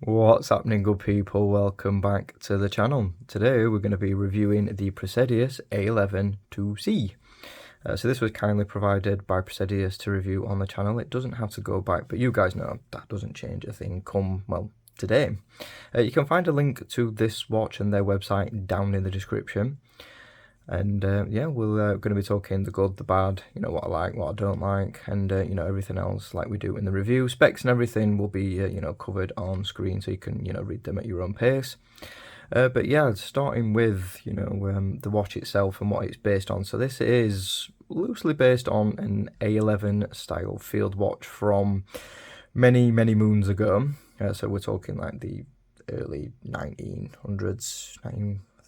What's happening, good people? Welcome back to the channel. Today we're going to be reviewing the Praesdius A11 2C. So this was kindly provided by Praesdius to review on the channel. It doesn't have to go back, but you guys know that doesn't change a thing come, well, today. You can find a link to this watch and their website down in the description. And yeah, we're going to be talking the good, the bad, what I like, what I don't like, and everything else like we do in the review. Specs and everything will be covered on screen, so you can read them at your own pace. But yeah, starting with the watch itself and what it's based on. So this is loosely based on an A11 style field watch from many moons ago. So we're talking like the early 1900s,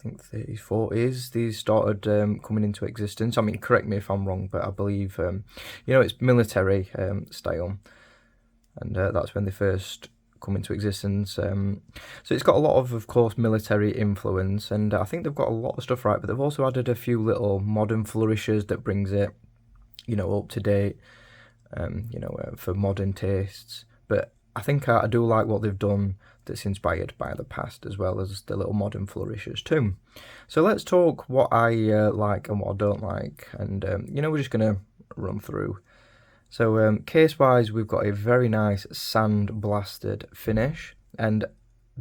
I think 30s, 40s, these started coming into existence. I mean, correct me if I'm wrong, but I believe, it's military style. And that's when they first come into existence. So it's got a lot of course, military influence. And I think they've got a lot of stuff right, but they've also added a few little modern flourishes that brings it, up to date, for modern tastes. But I think I do like what they've done that's inspired by the past, as well as the little modern flourishes too. So let's talk what I like and what I don't like, and we're just going to run through. So case wise, we've got a very nice sand blasted finish, and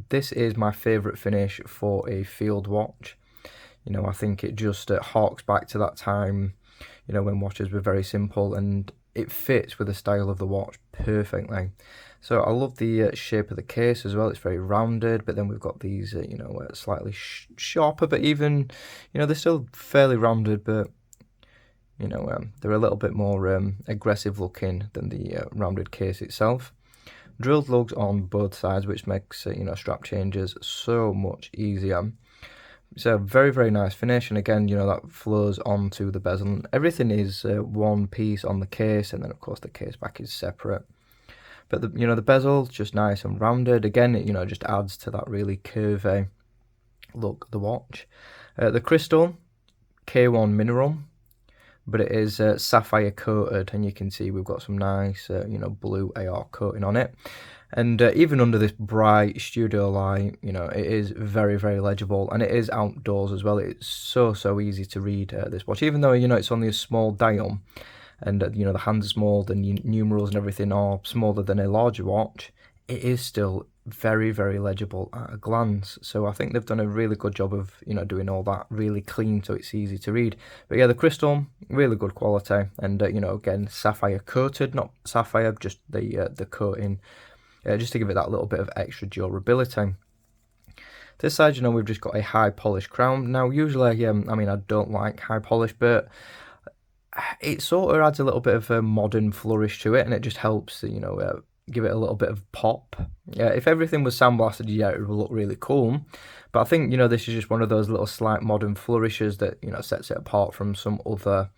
this is my favourite finish for a field watch. I think it just harks back to that time, when watches were very simple, and it fits with the style of the watch perfectly. So I love the shape of the case as well. It's very rounded, but then we've got these, slightly sharper, but even, they're still fairly rounded, but, they're a little bit more aggressive looking than the rounded case itself. Drilled lugs on both sides, which makes, strap changes so much easier. It's a very nice finish, and again, that flows onto the bezel. Everything is one piece on the case, and then of course the case back is separate. But the bezel's just nice and rounded. Again, it just adds to that really curvy look of the watch. The crystal, K1 mineral, but it is sapphire coated, and you can see we've got some nice blue AR coating on it. And even under this bright studio light, it is very legible, and it is outdoors as well. It's so easy to read this watch, even though it's only a small dial, and the hands are small, the numerals and everything are smaller than a larger watch. It is still very legible at a glance. So I think they've done a really good job of doing all that really clean, so it's easy to read. But yeah, the crystal, really good quality, and again, sapphire coated, not sapphire, just the coating, just to give it that little bit of extra durability. This side, we've just got a high polish crown. Now usually, I mean, I don't like high polish, but it sort of adds a little bit of a modern flourish to it, and it just helps, give it a little bit of pop. Yeah, if everything was sandblasted, yeah, it would look really cool. But I think, this is just one of those little slight modern flourishes that, sets it apart from some other,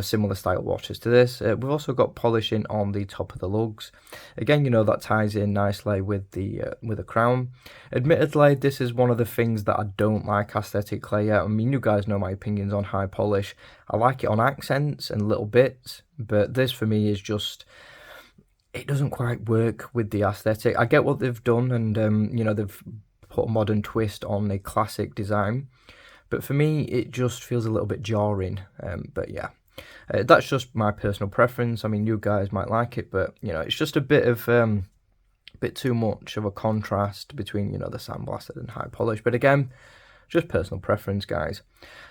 similar style watches to this. We've also got polishing on the top of the lugs. Again, that ties in nicely with the crown. Admittedly, this is one of the things that I don't like aesthetically. I mean, you guys know my opinions on high polish. I like it on accents and little bits, but this for me is just, it doesn't quite work with the aesthetic. I get what they've done, and they've put a modern twist on a classic design, but for me it just feels a little bit jarring. But yeah, that's just my personal preference. I mean, you guys might like it, but it's just a bit too much of a contrast between the sandblasted and high polish. But again, just personal preference, guys.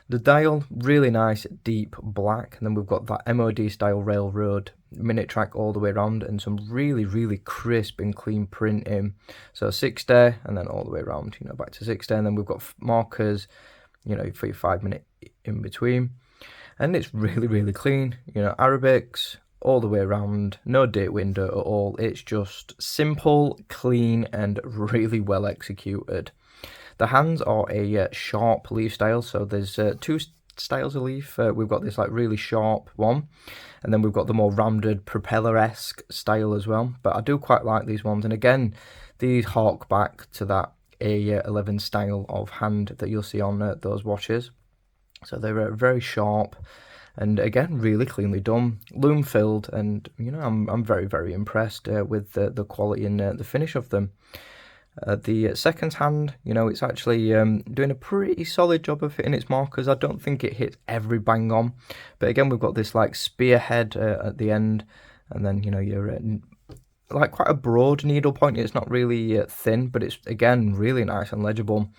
The dial, really nice deep black, and then we've got that MOD style railroad minute track all the way around, and some really crisp and clean printing. So 6 day, and then all the way around, back to 6 day, and then we've got markers, for your 5 minute in between, and it's really clean. Arabics all the way around, no date window at all. It's just simple, clean, and really well executed. The hands are a sharp leaf style, so there's two styles of leaf. We've got this like really sharp one, and then we've got the more rounded propeller-esque style as well. But I do quite like these ones, and again, these hark back to that A11 style of hand that you'll see on those watches. So they're very sharp, and again, really cleanly done, loom filled, and I'm very impressed with the quality and the finish of them. The second hand, it's actually doing a pretty solid job of hitting its markers. I don't think it hits every bang on, but again, we've got this like spearhead at the end, and then you're like quite a broad needle point. It's not really thin, but it's again really nice and legible.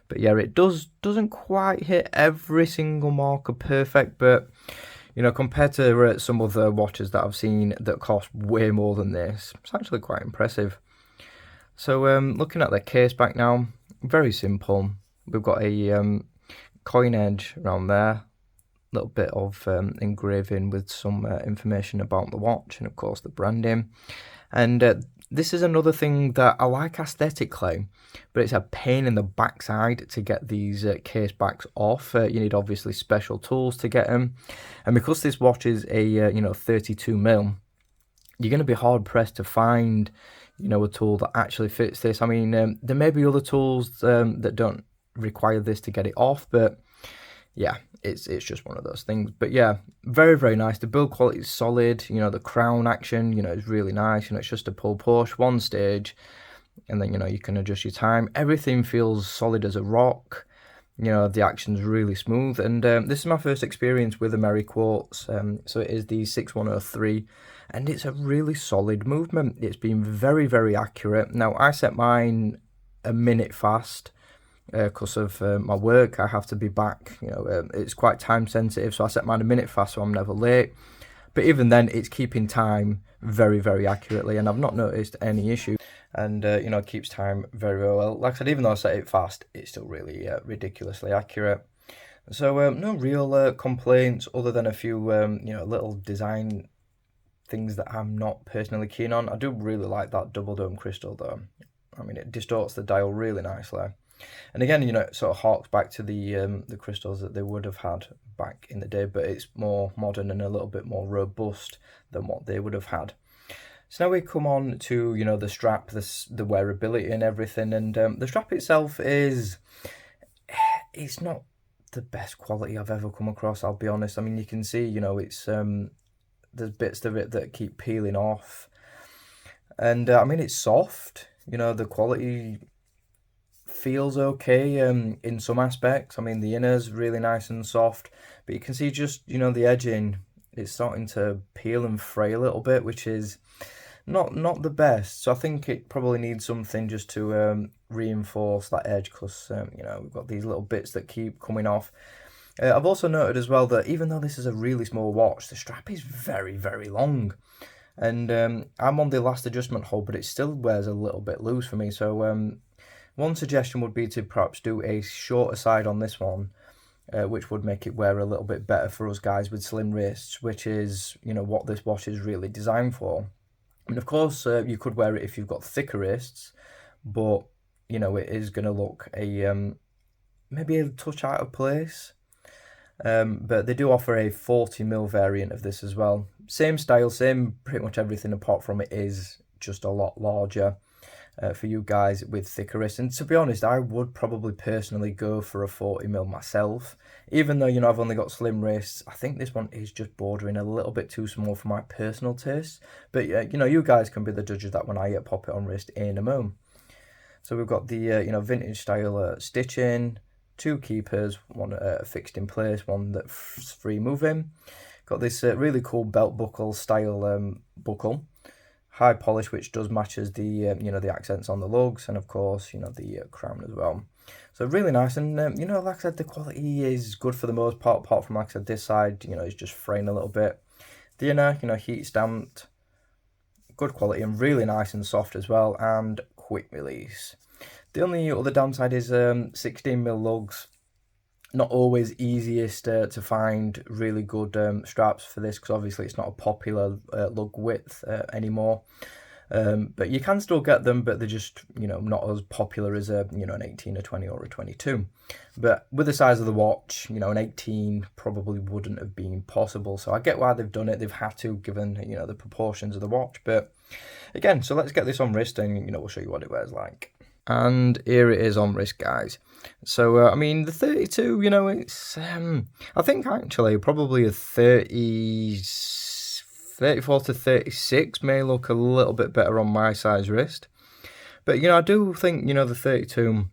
But yeah, it doesn't quite hit every single marker perfect, but compared to some other watches that I've seen that cost way more than this, it's actually quite impressive. So looking at the case back now, very simple. We've got a coin edge around there, a little bit of engraving with some information about the watch, and of course the branding. And this is another thing that I like aesthetically, but it's a pain in the backside to get these case backs off. You need obviously special tools to get them, and because this watch is a 32mm, you're going to be hard pressed to find a tool that actually fits this. I mean, there may be other tools that don't require this to get it off, but yeah, it's just one of those things. But yeah, very, very nice. The build quality is solid. The crown action, is really nice. It's just a pull push, one stage, and then, you can adjust your time. Everything feels solid as a rock. The action's really smooth. And this is my first experience with a Mary Quartz. So it is the 6103, and it's a really solid movement. It's been very, very accurate. Now, I set mine a minute fast because of my work. I have to be back. It's quite time sensitive, so I set mine a minute fast, so I'm never late. But even then, it's keeping time very, very accurately, and I've not noticed any issue. And it keeps time very, very well. Like I said, even though I set it fast, it's still really ridiculously accurate. So no real complaints other than a few little design things that I'm not personally keen on. I do really like that double dome crystal though. I mean, it distorts the dial really nicely. And again, it sort of harks back to the crystals that they would have had back in the day, but it's more modern and a little bit more robust than what they would have had. So now we come on to, the strap, the wearability and everything, and the strap itself it's not the best quality I've ever come across, I'll be honest. I mean, you can see, it's there's bits of it that keep peeling off, and I mean, it's soft. The quality feels okay in some aspects. I mean, the inner's really nice and soft, but you can see just, the edging, it's starting to peel and fray a little bit, which is not the best. So I think it probably needs something just to reinforce that edge, because we've got these little bits that keep coming off. I've also noted as well that even though this is a really small watch, the strap is very, very long, and I'm on the last adjustment hole, but it still wears a little bit loose for me. So one suggestion would be to perhaps do a shorter side on this one, which would make it wear a little bit better for us guys with slim wrists, which is what this watch is really designed for. And of course, you could wear it if you've got thicker wrists, but it is going to look maybe a touch out of place. But they do offer a 40mm variant of this as well. Same style, same pretty much everything, apart from it is just a lot larger for you guys with thicker wrists. And to be honest, I would probably personally go for a 40mm myself, even though I've only got slim wrists. I think this one is just bordering a little bit too small for my personal taste, but you guys can be the judge of that when I pop it on wrist in a moment. So we've got the vintage style stitching, two keepers, one fixed in place, one that's free moving. Got this really cool belt buckle style buckle, high polish, which does matches the the accents on the lugs, and of course the crown as well. So really nice, and like I said, the quality is good for the most part, apart from, like I said, this side it's just fraying a little bit. The inner heat stamped, good quality and really nice and soft as well, and quick release. The only other downside is 16mm lugs. Not always easiest to find really good straps for this, because obviously it's not a popular lug width anymore. But you can still get them, but they're just not as popular as an 18, a 20, or a 22. But with the size of the watch, an 18 probably wouldn't have been possible. So I get why they've done it. They've had to, given the proportions of the watch. But again, so let's get this on wrist, and we'll show you what it wears like. And here it is on wrist, guys. So I mean, the 32, it's I think actually probably a 34 to 36 may look a little bit better on my size wrist. But, you know, I do think, you know, the 32,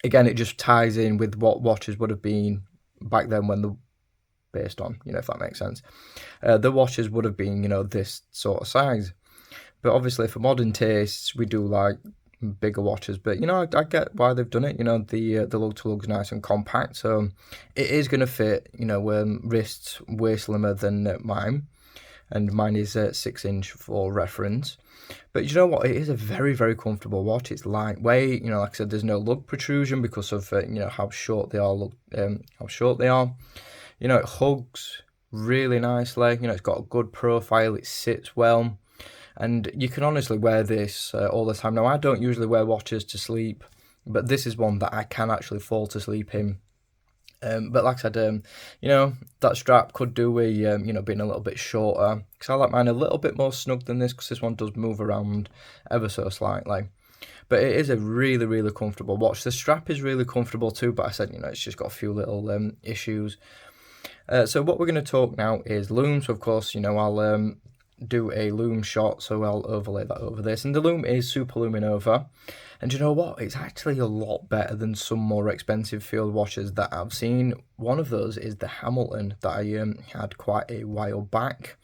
again, it just ties in with what watches would have been back then when the, based on, you know, if that makes sense. The watches would have been, you know, this sort of size. But obviously for modern tastes, we do like bigger watches. But, you know, I get why they've done it. You know, the lug-to-lug's nice and compact. So it is going to fit, you know, wrists way slimmer than mine. And mine is 6-inch for reference. But you know what? It is a very, very comfortable watch. It's lightweight. You know, like I said, there's no lug protrusion because of you know, how short they are. How short they are. You know, it hugs really nicely. You know, it's got a good profile. It sits well, and you can honestly wear this all the time. Now, I don't usually wear watches to sleep, but this is one that I can actually fall to sleep in. But like I said, you know, that strap could do with, you know, being a little bit shorter. Because I like mine a little bit more snug than this, because this one does move around ever so slightly. But it is a really, really comfortable watch. The strap is really comfortable too, but I said, you know, it's just got a few little issues. So what we're going to talk now is Loom. So, of course, you know, I'll do a Loom shot, so I'll overlay that over this. And the Loom is Super Luminova. And you know what? It's actually a lot better than some more expensive field watches that I've seen. One of those is the Hamilton that I had quite a while back.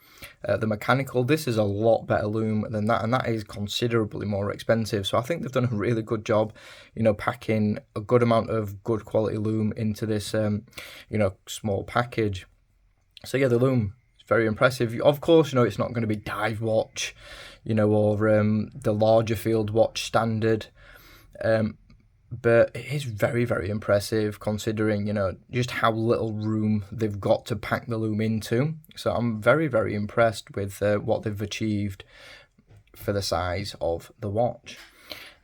The mechanical, this is a lot better Loom than that, and that is considerably more expensive. So I think they've done a really good job, you know, packing a good amount of good quality Loom into this, you know, small package. So yeah, the Loom, very impressive. Of course, you know, it's not going to be dive watch, you know, or the larger field watch standard, but it is very, very impressive considering, you know, just how little room they've got to pack the Loom into. So I'm very, very impressed with what they've achieved for the size of the watch.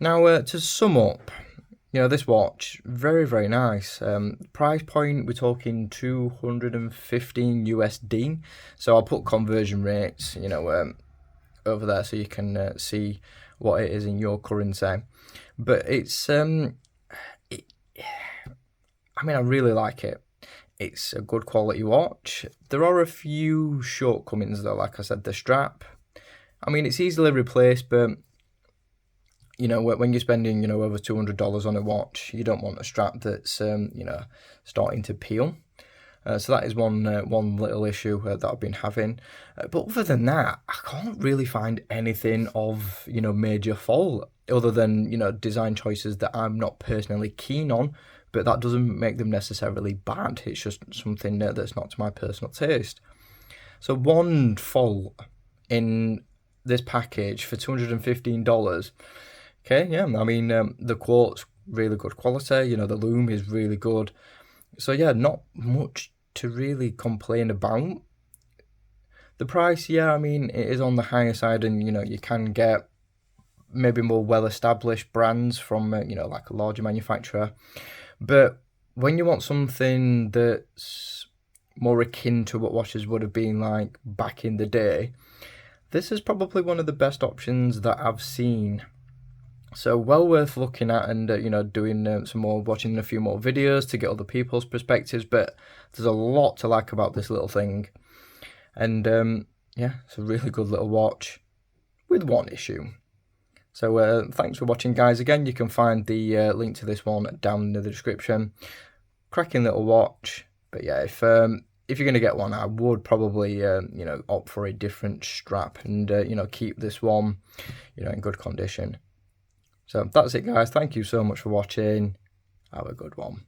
Now, to sum up, you know, this watch, very, very nice. Price point, we're talking 215 USD. So I'll put conversion rates, you know, over there so you can see what it is in your currency. But it's, I mean, I really like it. It's a good quality watch. There are a few shortcomings though, like I said, the strap. I mean, it's easily replaced, but you know, when you're spending, you know, over $200 on a watch, you don't want a strap that's, you know, starting to peel. So that is one little issue that I've been having. But other than that, I can't really find anything of, you know, major fault, other than, you know, design choices that I'm not personally keen on, but that doesn't make them necessarily bad. It's just something that's not to my personal taste. So one fault in this package for $215. Okay, yeah, I mean, the quartz, really good quality. You know, the Loom is really good. So yeah, not much to really complain about. The price, yeah, I mean, it is on the higher side, and you know, you can get maybe more well-established brands from, you know, like a larger manufacturer. But when you want something that's more akin to what watches would have been like back in the day, this is probably one of the best options that I've seen. So well worth looking at, and you know, doing some more, watching a few more videos to get other people's perspectives. But there's a lot to like about this little thing, and yeah, it's a really good little watch with one issue. So thanks for watching, guys. Again, you can find the link to this one down in the description. Cracking little watch. But yeah, if you're going to get one, I would probably you know, opt for a different strap, and you know, keep this one, you know, in good condition. So that's it, guys. Thank you so much for watching. Have a good one.